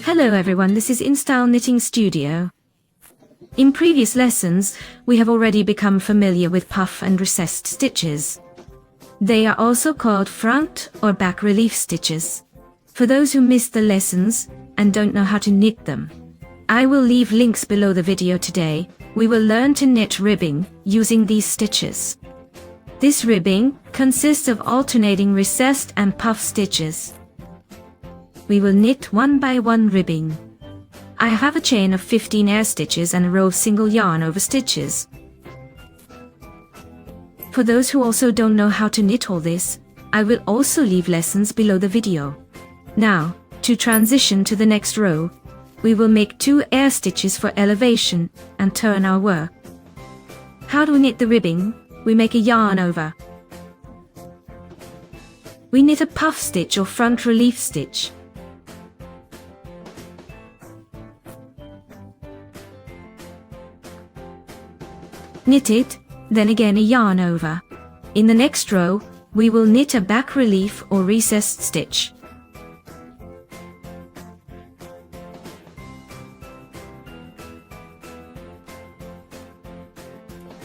Hello everyone, this is InStyle Knitting Studio. In previous lessons, we have already become familiar with puff and recessed stitches. They are also called front or back relief stitches. For those who missed the lessons and don't know how to knit them, I will leave links below the video today. We will learn to knit ribbing using these stitches. This ribbing consists of alternating recessed and puff stitches. We will knit one by one ribbing. I have a chain of 15 air stitches and a row of single yarn over stitches. For those who also don't know how to knit all this, I will also leave lessons below the video. Now, to transition to the next row, we will make 2 air stitches for elevation and turn our work. How to knit the ribbing? We make a yarn over. We knit a puff stitch or front relief stitch. Knit it, then again a yarn over. In the next row, we will knit a back relief or recessed stitch.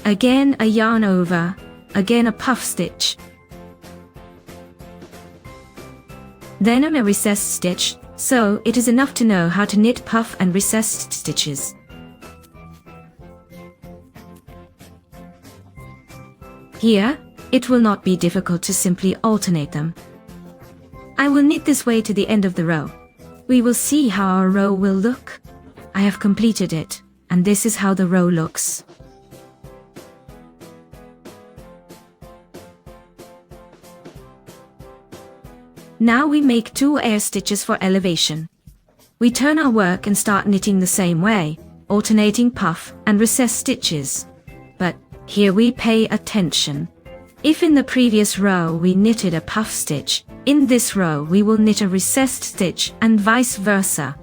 Again a yarn over, again a puff stitch. Then a recessed stitch, so it is enough to know how to knit puff and recessed stitches. Here, it will not be difficult to simply alternate them. I will knit this way to the end of the row. We will see how our row will look. I have completed it, and this is how the row looks. Now we make 2 air stitches for elevation. We turn our work and start knitting the same way, alternating puff and recessed stitches. But here we pay attention. If in the previous row we knitted a puff stitch, in this row we will knit a recessed stitch and vice versa.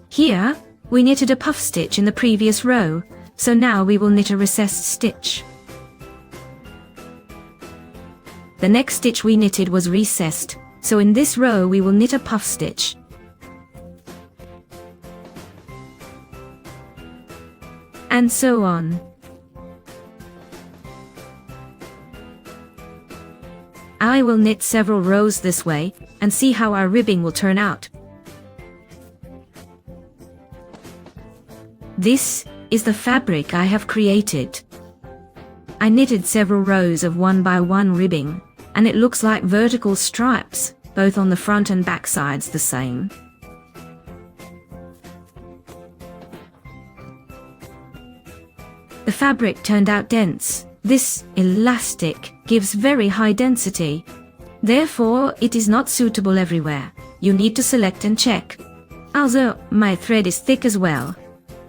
Here, we knitted a puff stitch in the previous row, so now we will knit a recessed stitch. The next stitch we knitted was recessed, so in this row we will knit a puff stitch. And so on. I will knit several rows this way and see how our ribbing will turn out. This is the fabric I have created. I knitted several rows of 1 by 1 ribbing, and it looks like vertical stripes, both on the front and back sides the same. The fabric turned out dense. This elastic gives very high density. Therefore, it is not suitable everywhere. You need to select and check. Also, my thread is thick as well.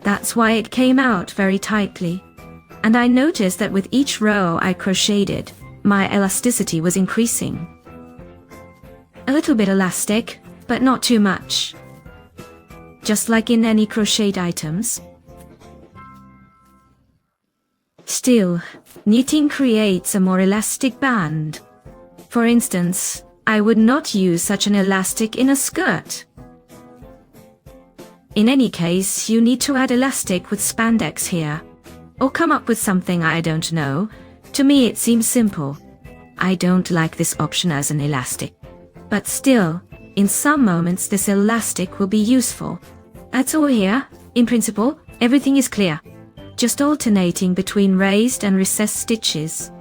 That's why it came out very tightly. And I noticed that with each row I crocheted, my elasticity was increasing. A little bit elastic, but not too much. Just like in any crocheted items. Still, knitting creates a more elastic band. For instance, I would not use such an elastic in a skirt. In any case, you need to add elastic with spandex here. Or come up with something I don't know. To me it seems simple. I don't like this option as an elastic. But still, in some moments this elastic will be useful. That's all here. In principle, everything is clear. Just alternating between raised and recessed stitches.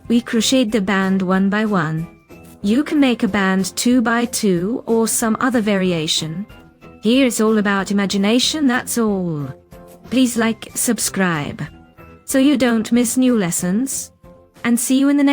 We crocheted the band 1 by 1. You can make a band 2 by 2 or some other variation. Here it's all about imagination, that's all. Please like, subscribe, so you don't miss new lessons. And see you in the next